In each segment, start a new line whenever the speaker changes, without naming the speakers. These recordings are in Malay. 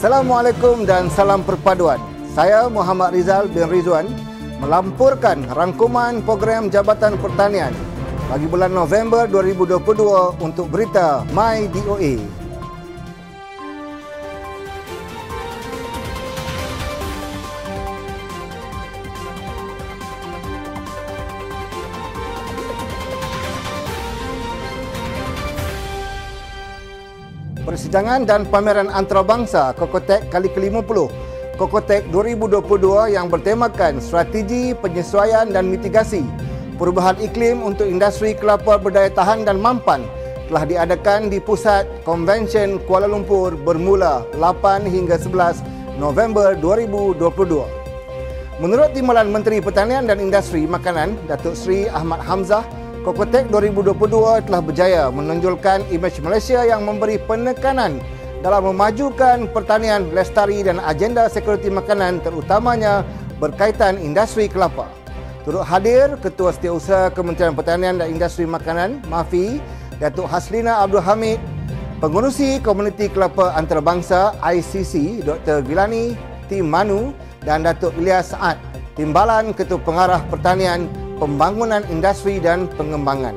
Assalamualaikum dan salam perpaduan. Saya Muhammad Rizal bin Rizwan melamporkan rangkuman program Jabatan Pertanian bagi bulan November 2022 untuk berita MyDOA. Persidangan dan pameran antarabangsa Kokotek kali ke-50 Kokotek 2022 yang bertemakan strategi penyesuaian dan mitigasi perubahan iklim untuk industri kelapa berdaya tahan dan mampan telah diadakan di Pusat Konvensyen Kuala Lumpur bermula 8 hingga 11 November 2022. Menurut Timbalan Menteri Pertanian dan Industri Makanan, Datuk Seri Ahmad Hamzah, Kokotek 2022 telah berjaya menonjolkan imej Malaysia yang memberi penekanan dalam memajukan pertanian lestari dan agenda sekuriti makanan terutamanya berkaitan industri kelapa. Turut hadir Ketua Setiausaha Kementerian Pertanian dan Industri Makanan, MAFI, Datuk Haslina Abdul Hamid, Pengurusi Komuniti Kelapa Antarabangsa ICC, Dr. Vilani Tim Manu dan Datuk Ilyas Saad, Timbalan Ketua Pengarah Pertanian, Pembangunan Industri dan Pengembangan.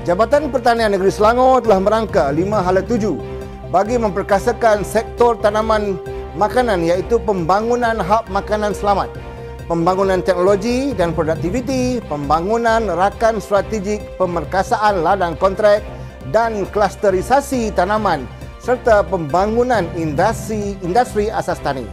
Jabatan Pertanian Negeri Selangor telah merangka 5 hala tuju bagi memperkasakan sektor tanaman makanan iaitu pembangunan hub makanan selamat, pembangunan teknologi dan produktiviti, pembangunan rakan strategik pemerkasaan ladang kontrak dan klasterisasi tanaman serta pembangunan industri asas tani.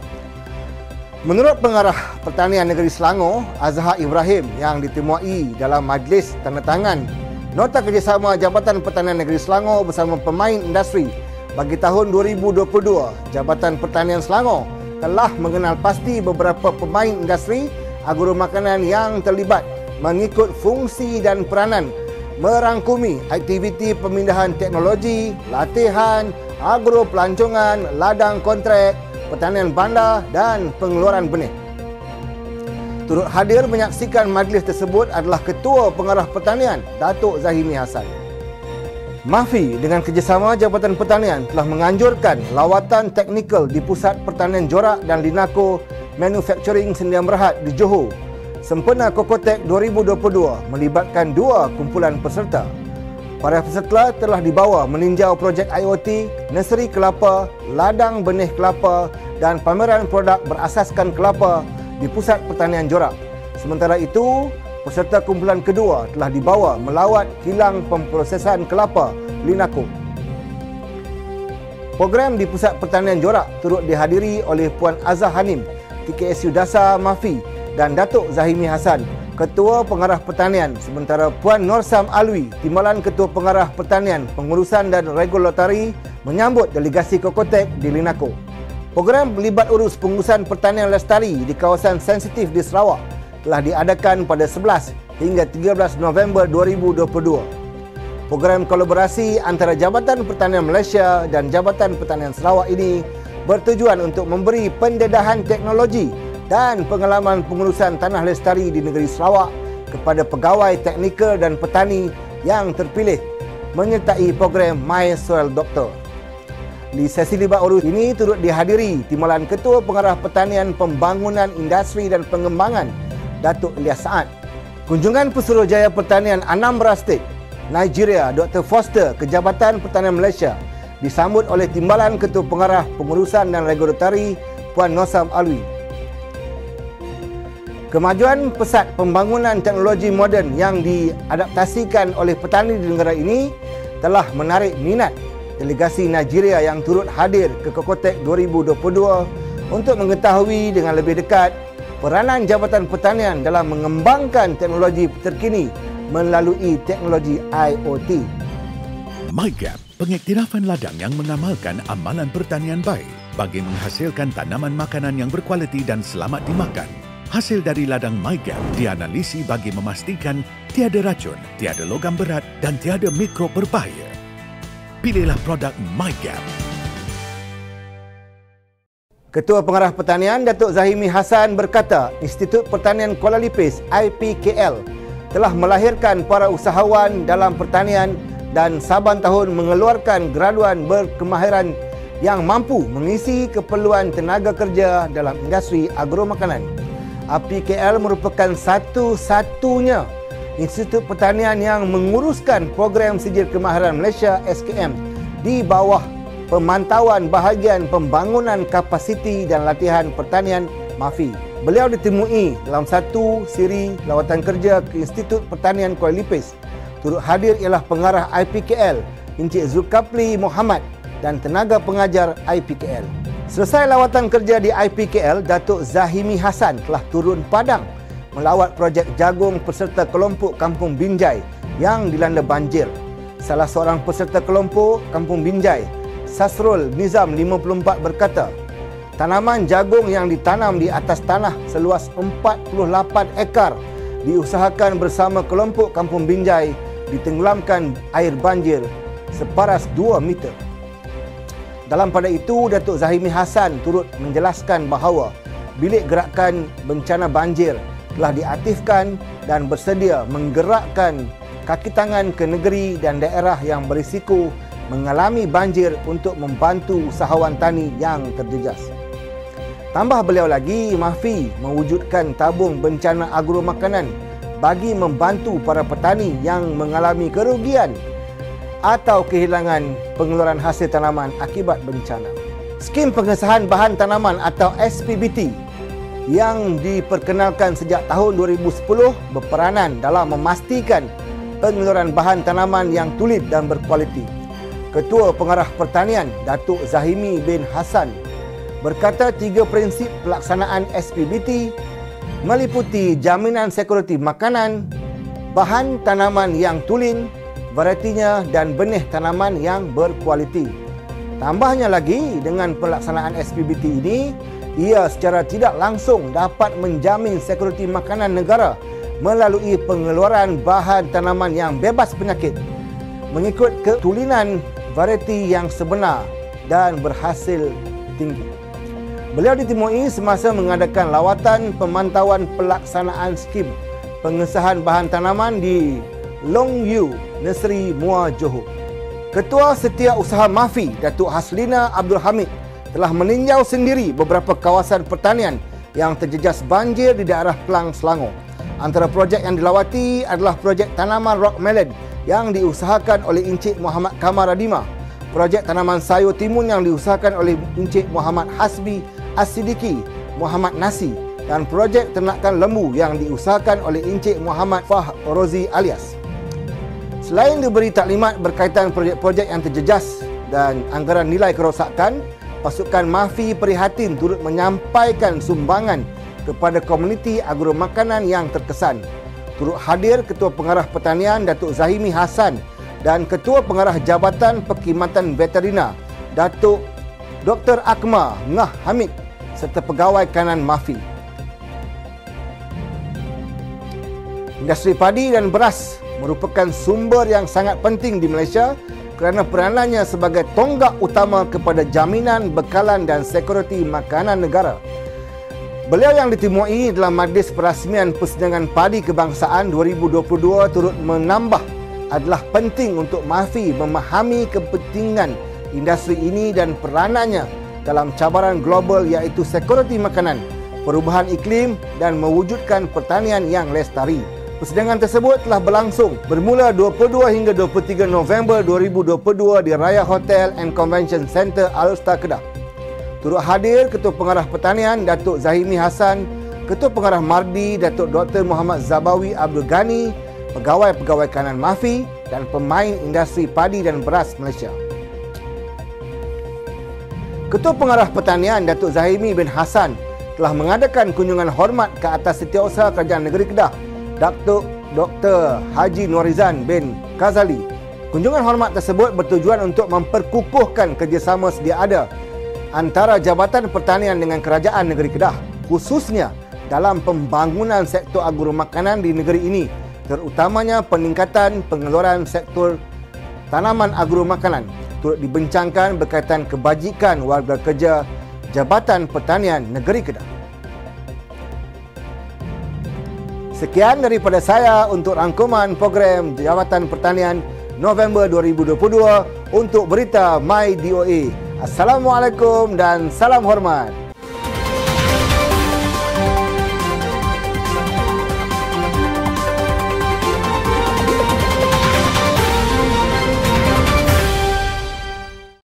Menurut Pengarah Pertanian Negeri Selangor, Azhar Ibrahim, yang ditemui dalam majlis tandatangan Nota Kerjasama Jabatan Pertanian Negeri Selangor bersama pemain industri bagi tahun 2022, Jabatan Pertanian Selangor telah mengenal pasti beberapa pemain industri agromakanan yang terlibat mengikut fungsi dan peranan merangkumi aktiviti pemindahan teknologi, latihan, agro pelancongan, ladang kontrak, pertanian bandar dan pengeluaran benih. Turut hadir menyaksikan majlis tersebut adalah Ketua Pengarah Pertanian, Datuk Zahimi Hassan. MAFI dengan kerjasama Jabatan Pertanian telah menganjurkan lawatan teknikal di Pusat Pertanian Jorak dan Linako Manufacturing Sdn Bhd di Johor sempena Kokotek 2022 melibatkan 2 kumpulan peserta. Para peserta telah dibawa meninjau projek IoT, nursery kelapa, ladang benih kelapa dan pameran produk berasaskan kelapa di Pusat Pertanian Jorak. Sementara itu, peserta kumpulan kedua telah dibawa melawat kilang pemprosesan kelapa Linako. Program di Pusat Pertanian Jorak turut dihadiri oleh Puan Azhar Hanim, TKSU Dasar MAFI dan Datuk Zahimi Hassan, Ketua Pengarah Pertanian, sementara Puan Norsam Alwi, Timbalan Ketua Pengarah Pertanian, Pengurusan dan Regulatori menyambut delegasi Kokotek di Linako. Program melibat urus pengurusan pertanian lestari di kawasan sensitif di Sarawak telah diadakan pada 11 hingga 13 November 2022. Program kolaborasi antara Jabatan Pertanian Malaysia dan Jabatan Pertanian Sarawak ini bertujuan untuk memberi pendedahan teknologi dan pengalaman pengurusan tanah lestari di negeri Sarawak kepada pegawai teknikal dan petani yang terpilih menyertai program My Soil Doctor. Di sesi libat urus ini turut dihadiri Timbalan Ketua Pengarah Pertanian, Pembangunan Industri dan Pengembangan, Datuk Ilyas Saad. Kunjungan Pesuruhjaya Pertanian Anambra State, Nigeria, Dr. Foster ke Jabatan Pertanian Malaysia disambut oleh Timbalan Ketua Pengarah Pengurusan dan Regulatori, Puan Norsam Alwi. Kemajuan pesat pembangunan teknologi moden yang diadaptasikan oleh petani di negara ini telah menarik minat delegasi Nigeria yang turut hadir ke Kokotek 2022 untuk mengetahui dengan lebih dekat peranan Jabatan Pertanian dalam mengembangkan teknologi terkini melalui teknologi IoT.
MyGap, pengiktirafan ladang yang mengamalkan amalan pertanian baik bagi menghasilkan tanaman makanan yang berkualiti dan selamat dimakan. Hasil dari ladang MyGap dianalisi bagi memastikan tiada racun, tiada logam berat dan tiada mikrob berbahaya. Pilihlah produk MyGap.
Ketua Pengarah Pertanian Datuk Zahimi Hassan berkata, Institut Pertanian Kuala Lipis IPKL telah melahirkan para usahawan dalam pertanian dan saban tahun mengeluarkan graduan berkemahiran yang mampu mengisi keperluan tenaga kerja dalam industri agromakanan. IPKL merupakan satu-satunya institut pertanian yang menguruskan program Sijil Kemahiran Malaysia SKM di bawah pemantauan bahagian pembangunan kapasiti dan latihan pertanian MAFI. Beliau ditemui dalam satu siri lawatan kerja ke Institut Pertanian Kuala Lipis. Turut hadir ialah pengarah IPKL Encik Zulkafli Muhammad dan tenaga pengajar IPKL. Selesai lawatan kerja di IPKL, Datuk Zahimi Hassan telah turun padang melawat projek jagung peserta kelompok Kampung Binjai yang dilanda banjir. Salah seorang peserta kelompok Kampung Binjai, Sasrul Nizam 54 berkata, tanaman jagung yang ditanam di atas tanah seluas 48 ekar diusahakan bersama kelompok Kampung Binjai ditenggelamkan air banjir separas 2 meter. Dalam pada itu, Datuk Zahimi Hassan turut menjelaskan bahawa bilik gerakan bencana banjir telah diaktifkan dan bersedia menggerakkan kaki tangan ke negeri dan daerah yang berisiko mengalami banjir untuk membantu usahawan tani yang terjejas. Tambah beliau lagi, MAFI mewujudkan tabung bencana agromakanan bagi membantu para petani yang mengalami kerugian atau kehilangan pengeluaran hasil tanaman akibat bencana. Skim pengesahan bahan tanaman atau SPBT yang diperkenalkan sejak tahun 2010 berperanan dalam memastikan pengeluaran bahan tanaman yang tulen dan berkualiti. Ketua Pengarah Pertanian Datuk Zahimi bin Hassan berkata 3 prinsip pelaksanaan SPBT meliputi jaminan sekuriti makanan, bahan tanaman yang tulen, varietinya dan benih tanaman yang berkualiti. Tambahnya lagi, dengan pelaksanaan SPBT ini, ia secara tidak langsung dapat menjamin sekuriti makanan negara melalui pengeluaran bahan tanaman yang bebas penyakit mengikut ketulinan varieti yang sebenar dan berhasil tinggi. Beliau ditemui semasa mengadakan lawatan pemantauan pelaksanaan skim pengesahan bahan tanaman di Long Yu, Negeri Muar Johor. Ketua Setiausaha MAFI, Datuk Haslina Abdul Hamid, telah meninjau sendiri beberapa kawasan pertanian yang terjejas banjir di daerah Kelang, Selangor. Antara projek yang dilawati adalah projek tanaman rock melon yang diusahakan oleh Encik Muhammad Kamar Radima, projek tanaman sayur timun yang diusahakan oleh Encik Muhammad Hasbi As-Sidiki Muhammad Nasi dan projek ternakan lembu yang diusahakan oleh Encik Muhammad Fah Rozi alias. Selain diberi taklimat berkaitan projek-projek yang terjejas dan anggaran nilai kerosakan, pasukan MAFI prihatin turut menyampaikan sumbangan kepada komuniti agromakanan yang terkesan. Turut hadir Ketua Pengarah Pertanian Datuk Zahimi Hassan dan Ketua Pengarah Jabatan Perkhidmatan Veterina Datuk Dr. Akmal Ngah Hamid serta pegawai kanan MAFI. Industri padi dan beras merupakan sumber yang sangat penting di Malaysia kerana peranannya sebagai tonggak utama kepada jaminan bekalan dan sekuriti makanan negara. Beliau yang ditemui dalam Majlis Perasmian Persidangan Padi Kebangsaan 2022 turut menambah adalah penting untuk MAFI memahami kepentingan industri ini dan peranannya dalam cabaran global iaitu sekuriti makanan, perubahan iklim dan mewujudkan pertanian yang lestari. Persidangan tersebut telah berlangsung bermula 22 hingga 23 November 2022 di Raya Hotel and Convention Center Al-Star Kedah. Turut hadir Ketua Pengarah Pertanian Datuk Zahimi Hassan, Ketua Pengarah Mardi Datuk Dr. Muhammad Zabawi Abdul Ghani, pegawai-pegawai kanan MAFI dan pemain industri padi dan beras Malaysia. Ketua Pengarah Pertanian Datuk Zahimi bin Hassan telah mengadakan kunjungan hormat ke atas Setiausaha Kerajaan Negeri Kedah Datuk Dr. Haji Norizan bin Kazali. Kunjungan hormat tersebut bertujuan untuk memperkukuhkan kerjasama sedia ada antara Jabatan Pertanian dengan Kerajaan Negeri Kedah, khususnya dalam pembangunan sektor agromakanan di negeri ini, terutamanya peningkatan pengeluaran sektor tanaman agromakanan. Turut dibincangkan berkaitan kebajikan warga kerja Jabatan Pertanian Negeri Kedah. Sekian daripada saya untuk rangkuman program Jabatan Pertanian November 2022 untuk berita My DOA. Assalamualaikum dan salam hormat.